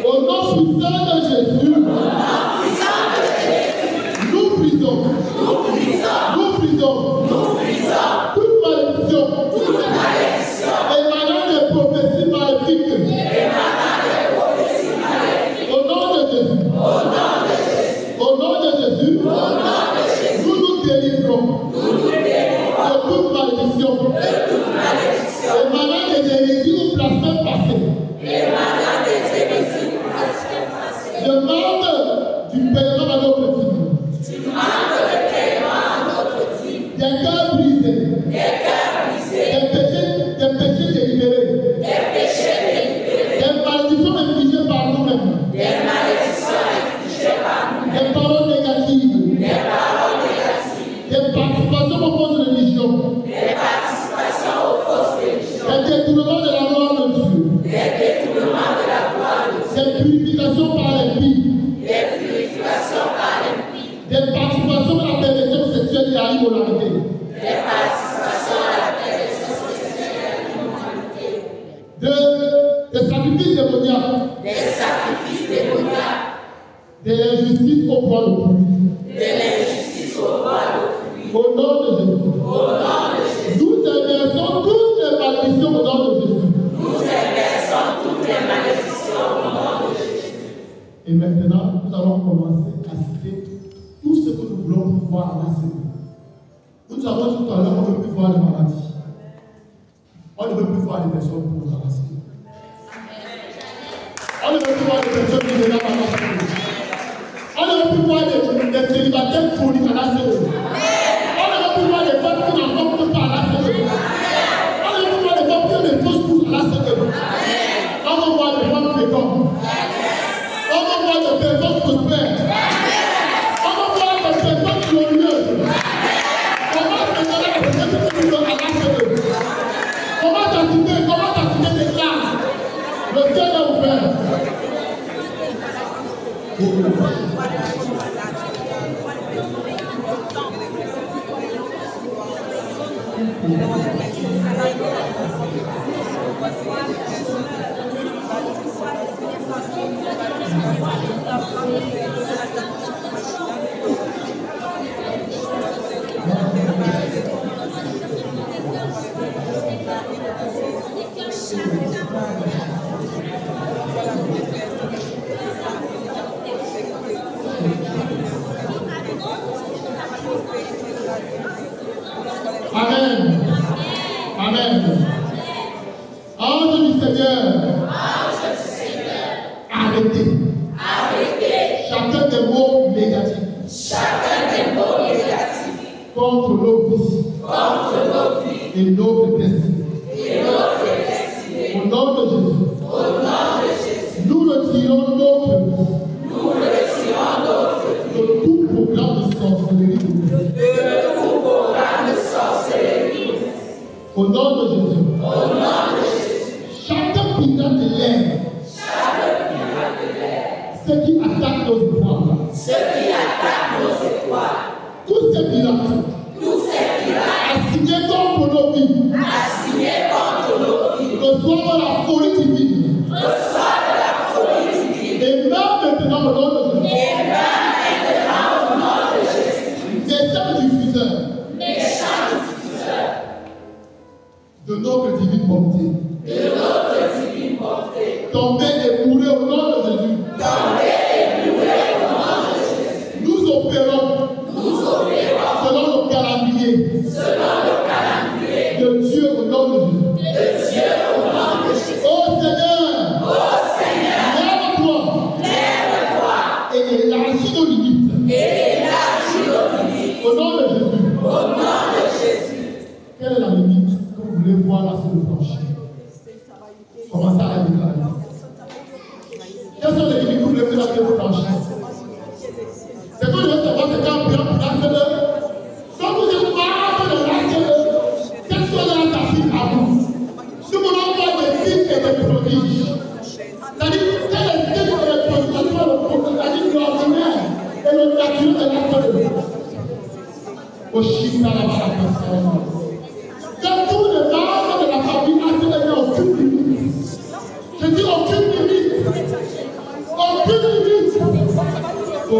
Au nom puissant de Jésus, nous brisons toute malédiction émanant des prophéties maléfiques. Au nom de Jésus, nous nous délivrons de toute malédiction émanant des hérésies ou blasphèmes passés. Je demande du paiement à notre dîme. Des cœurs brisés. Des péchés délibérés. Des malédictions infligées par nous-mêmes. Des paroles négatives. Des purifications par l'impie. Des purifications par l'impie. Des participations à la perversion sexuelle et à l'immoralité. Des participations à la perversion sexuelle et à l'immoralité. Des sacrifices démoniaques. Des sacrifices démoniaques. De l'injustice au poids d'autrui. De l'injustice au poids d'autrui. Au nom de Jésus. Au nom de Jésus. Nous inversons toutes les malédictions au nom de Jésus. Nous inversons toutes les malédictions au nom de Jésus. Et maintenant, nous allons commencer à citer tout ce que nous voulons pouvoir à la Seigneur. Nous avons dit tout à l'heure qu'on ne peut plus voir les maladies. On ne peut plus voir les personnes pour la Seigneur. On ne peut plus voir les personnes qui viennent à la Seigneur. On ne peut plus voir les célibataires chroniques à la Seigneur. On ne peut plus voir les femmes qui n'en comptent pas à la Seigneur. On ne peut plus voir les femmes qui ont des fausses couches à la Seigneur. On va voir les femmes fécondes. On va voir des personnes prospères. On va voir des personnes glorieuses. On va regarder les personnes qui sont à la Seigneur. Comment t'as des classes? Le ciel est ouvert. Amen. Amen. Ange du Seigneur. Arrêtez. Chacun des mots négatifs. Contre nos vies. Et notre destinée. Au nom de Jésus. Nous retirons notre vie. De tout programme de sorcellerie. Au nom de Jésus. Chacun pirate de l'air. Ceux qui attaquent nos espoirs. Tous ces pirates. Assignés contre nos vies. Reçoivent la folie divine. Et même maintenant au nom de Jésus. Méchants diffuseurs. De notre divine bonté. Tombez et mourrez au nom de Jésus. Nous opérons selon le calendrier de Dieu au nom de Jésus. Oh Seigneur, lève-toi et élargis nos limites. Au nom de Jésus. Quelle est la limite que vous voulez voir là sur le plancher? Commencez à la déclarer. Quelles sont les limites que vous voulez voir sur le plancher? C'est que vous devez savoir que quand on vient pour la Seigneur, quand vous êtes marre de la Seigneur, quelles sont les affaires à vous? Si vous n'avez pas des signes et des prodiges, c'est-à-dire que les signes et les prodiges, c'est-à-dire l'ordinaire et le naturel de la Seigneur. Au Chine, à la Baraka, dans tous les membres de la famille, il n'y a aucune limite. Je dis aucune limite. Aucune limite. Oh,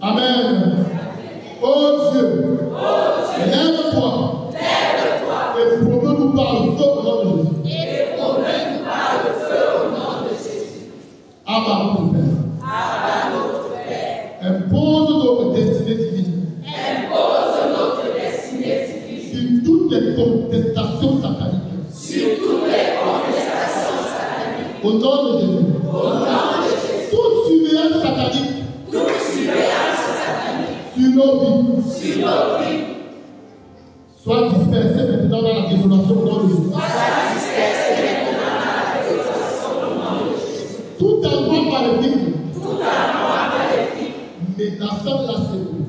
amen. Oh Dieu, lève-toi. Et promets-nous par le feu au nom de Jésus. Abba, notre Père. Impose notre destinée divine. Sur toutes les contestations sataniques. Au nom de Jésus. Toute surveillance satanique. Sur nos vies. Soit dispersée maintenant dans la désolation au nom de Jésus. Tout envoi maléfique. Menaçant la cellule.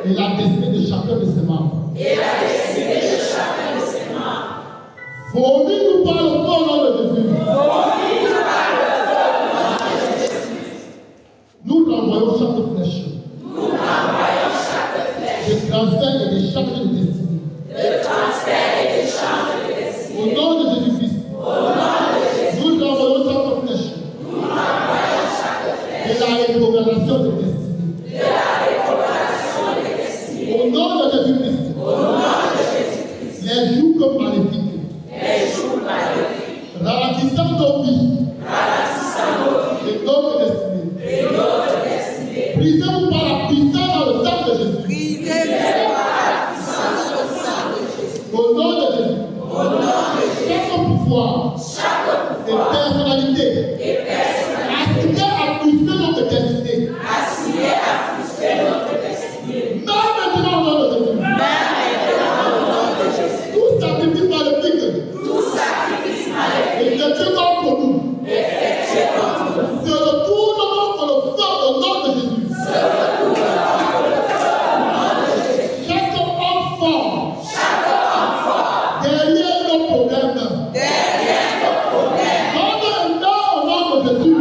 Et la destinée de chacun de ses membres. et la destinée de chacun de ses membres. Vomis-nous par le feu au nom de Jésus. Vomis-nous par le feu au nom de Jésus. Nous renvoyons chaque flèche. Nous renvoyons chaque flèche De transfert et de charge de destinée. de transfert et d'échange de destinée. Au nom de Jésus-Christ. Au nom de Jésus, Nous renvoyons chaque flèche. nous renvoyons chaque flèche De la rétrogradation de destinée. de la rétrogradation des destinées. Au nom de Jésus-Christ. Au nom de Jésus-Christ, Les jours comme maléfiques. les jours maléfiques, Ralentissant nos vies. ralentissant nos vies Et notre destinée. et notre destinée. Brisez-vous par la puissance dans le sang de Jésus. Brisez par la puissance du sang de Jésus. Au nom de Jésus. Au nom de Jésus, Chaque pouvoir chaque et pouvoir personnalité et personnalité assigné à frustrer notre destinée. assigné à frustrer notre destinée. Même maintenant au nom de Jésus. Même maintenant, au nom de Jésus, Tout sacrifice maléfique tout sacrifice maléfique effectué contre nous effectué contre nous se retourne contre le feu au nom de Jésus. se retourne contre le feu au nom de Jésus. Chaque homme fort Chaque homme fort derrière nos problèmes. derrière nos problèmes, Donne un nom au nom de Jésus. au nom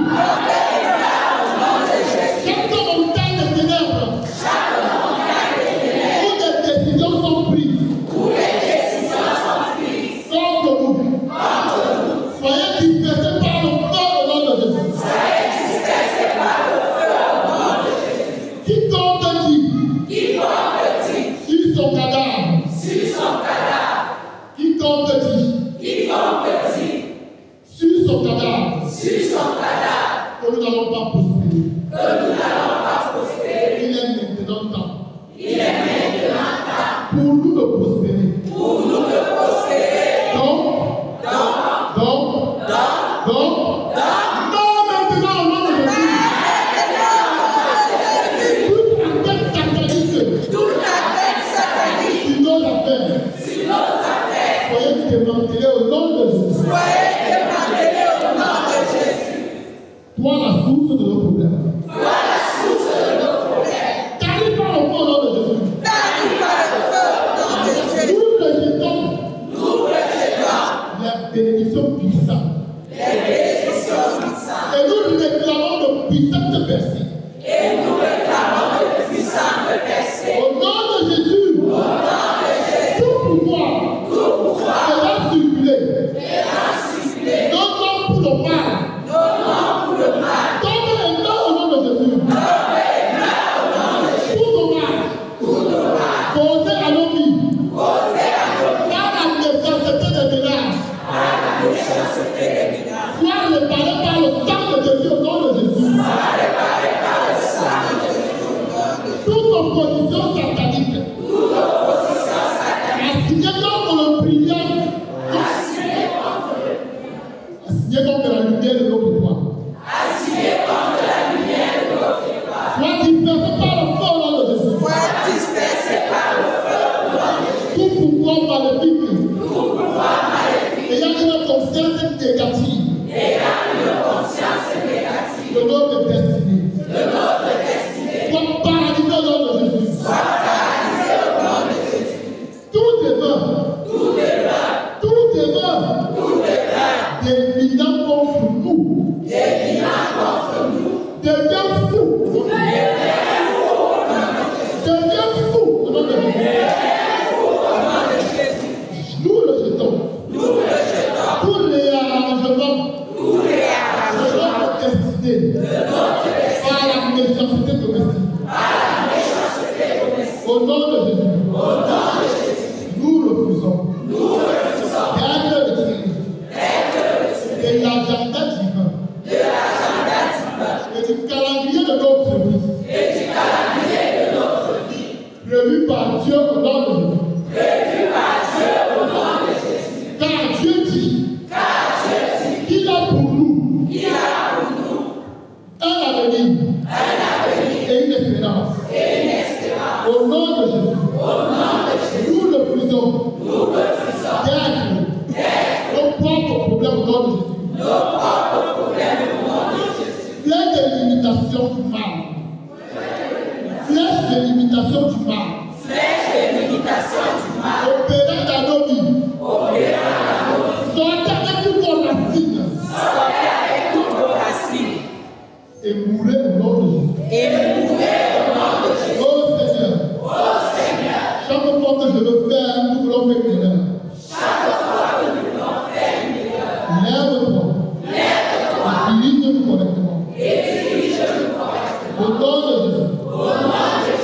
de Jésus. Chaque montagne de ténèbres Chaque montagne de ténèbres où des décisions sont prises où les décisions sont prises contre nous. contre nous, Soyez dispersés par le feu au nom de Jésus. soyez dispersés par le feu au nom de Jésus. Quiconque dit Quiconque dit sur son cadavre, sur son cadavre, quiconque dit quiconque dit sur son cadavre sur son cadavre que nous n'allons pas prospérer. que nous n'allons pas prospérer. Il est maintenant temps Il est maintenant temps pour nous de prospérer. pour nous de prospérer. Donc, non, maintenant au nom de Jésus. Toute attaque satanique Toute attaque satanique sur nos affaires, sur nos affaires, soyez démantelés au nom de Jésus. soyez démantelés au nom de Jésus. Toi, la source de nos problèmes. Toi, la source de nos problèmes, T'arrives pas au nom de Jésus. t'arrives par le feu au nom de Jésus. Nous rejetons Nous rejetons les bénédictions puissantes. les bénédictions puissantes Et nous réclamons de puissantes versées. et nous réclamons de puissantes percées. Au nom de Jésus, Au nom de Jésus, tout pouvoir tout pouvoir sera circulé. est circulé. Non pour le mal. Nos noms pour le mal, Donne un nom au nom de Jésus. au nom de Jésus, Tout le mal tout le mal, causé à nos vies causé à nos vies par la nécessité des ménages par la méchanceté des ménages, soit réparé par le sang de Jésus au nom de Jésus. soit réparé par le sang de Jésus au nom de Jésus. Toute opposition satanique Toute opposition satanique assignée contre le brillant, assignée contre le assignée contre la lumière de notre foi, assignée contre la lumière de notre étoile, soit dispersée par le feu au nom de Jésus. soit dispersée par le feu au nom de Jésus. Tout pouvoir maléfique Tout pouvoir maléfique ayant une conscience négative ayant une conscience négative de notre destinée de notre destinée soit paralysé au nom de Jésus. soit paralysée au nom de Jésus. Tout démon Tout démon définant contre nous définant contre nous devient fou. Devient fou au nom de Jésus. Nous le jetons. nous rejetons Tous les arrangements tous les de arrangements notre destinée de notre destinée par la méchanceté domestique. par la méchanceté domestique. Au nom de Jésus, Au nom de Jésus, nous refusons nous refusons d'être retirés de l'agenda divin et du calendrier de notre vie et du calendrier de notre vie prévu par Dieu au nom de Jésus. prévu par Dieu au nom de Jésus. Car Dieu dit Car Dieu dit qu'il a pour nous qu'il a pour nous un avenir et une espérance. Au nom de Jésus, nous refusons d'être nos propres problèmes au nom de Jésus. Flèche de limitation du mal. Flèche de limitation du mal. flèche de l'imitation du Au nom de Jésus.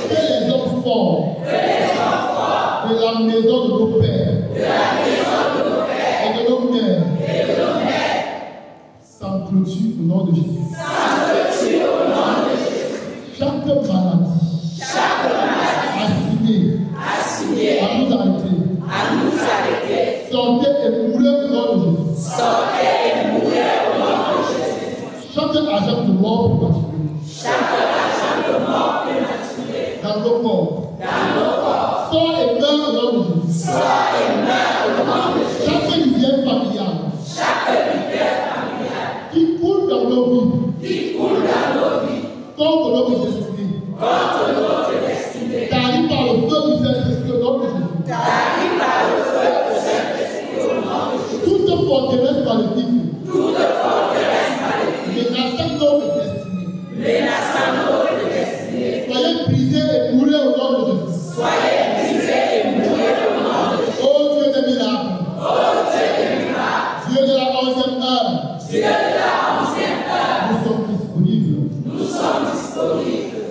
Que les hommes forts de la maison de nos pères et de nos mères s'entretuent au nom de Jésus. Chaque maladie assignée à nous arrêter, sortez et mourrez au nom de Jésus. Chaque agent de mort prématuré dans nos corps, sort et meurt au nom de Jésus. Chaque rivière familiale qui coule dans nos vies, contre notre destinée, t'arrive par le feu du Saint-Esprit au nom de Jésus. Toute forteresse maléfique menaçant notre destinée, soyez brisés et mourrez au nom de Jésus. Oh Dieu des miracles, Dieu de la 11e heure, nous sommes disponibles.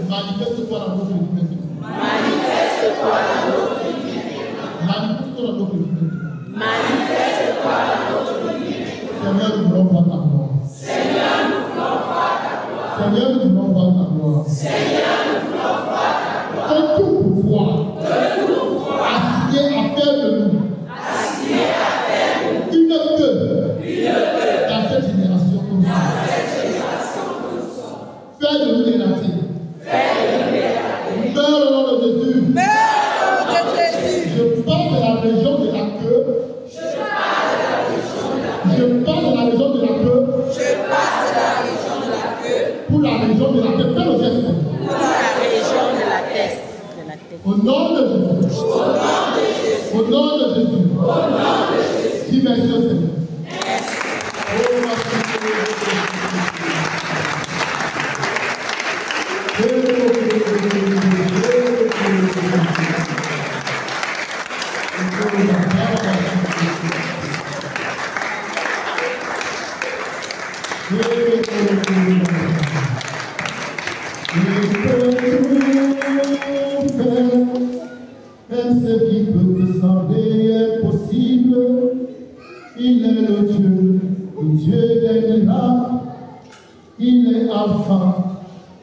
Manifeste-toi dans notre vie maintenant. Manifeste-toi dans notre vie maintenant. Seigneur, nous voulons voir ta gloire. Seigneur, nous voulons voir ta gloire. Que tout pouvoir assigné à faire de nous une queue dans cette génération comme ça. Faire de nous des ratés. Meurs au nom de Jésus. Je parle de la région de la queue. Je passe de la région de la queue. Pour la région de la tête. Fais le geste. Au nom de Jésus. Au nom de Jésus. Dis merci au Seigneur. Même ce qui peut te sembler impossible, il est le Dieu des miracles, il est Alpha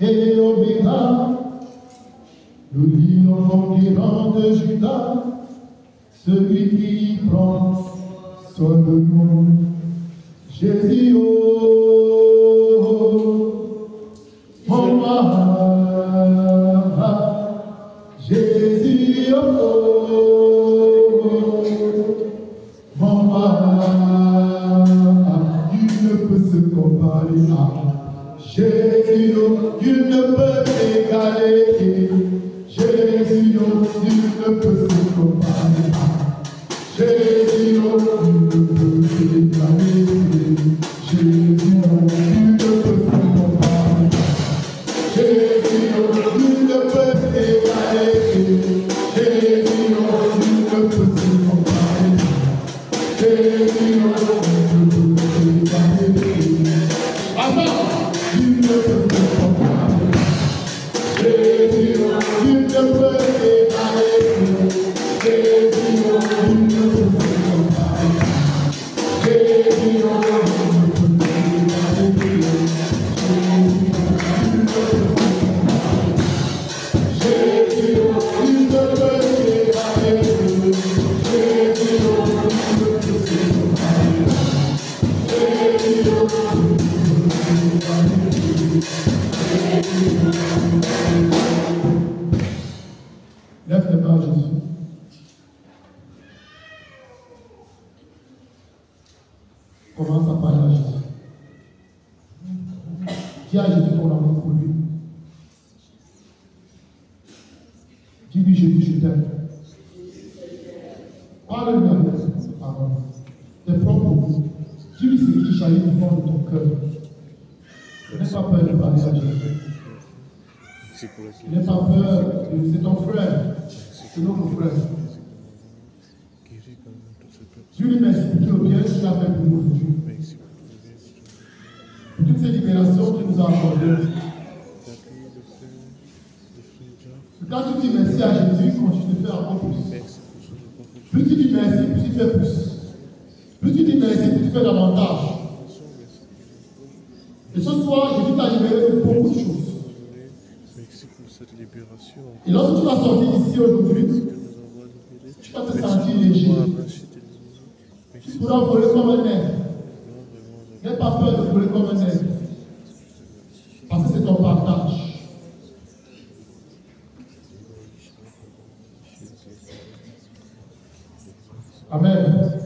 et Oméga, le lion conquérant de Judas, celui qui prend soin de nous. Jésus, mon roi, Jésus, mon roi, il ne peut se comparer à Jésus, il ne peut égaler. Jésus, il ne peut se comparer à Jésus, il ne peut égaler. Jésus, il ne peut se comparer. Jésus, il ne peut égaler. Jésus, il ne peut se comparer. Jésus, il ne peut égaler. Avant, il ne peut se comparer. Jésus, il ne peut égaler. Jésus, il ne peut se comparer. Jésus, il ne peut lève les mains à Jésus. Commence à parler à Jésus. Dis à Jésus ton amour pour lui. Dis-lui Jésus, je t'aime. Parle-lui avec ses paroles, tes propres mots. Dis-lui ce qui jaillit du fond de ton cœur. N'aie pas peur de parler à Jésus. N'aie pas peur, c'est ton frère, c'est notre frère. Dis-lui merci pour tout le bien qu'il a fait pour nous aujourd'hui. Pour toutes ces libérations qu'il nous a accordées. Quand tu dis merci à Jésus, continue de faire encore plus. Plus tu dis merci, plus tu fais plus. Plus tu dis merci, plus tu fais davantage. Et ce soir, Jésus t'a libéré de beaucoup de choses. Merci pour cette libération. Et lorsque tu vas sortir d'ici aujourd'hui, tu vas te sentir léger. Tu pourras voler comme un aigle. N'aie pas peur de voler comme un aigle. Parce que c'est ton partage. Amen.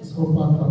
Est-ce qu'on partage?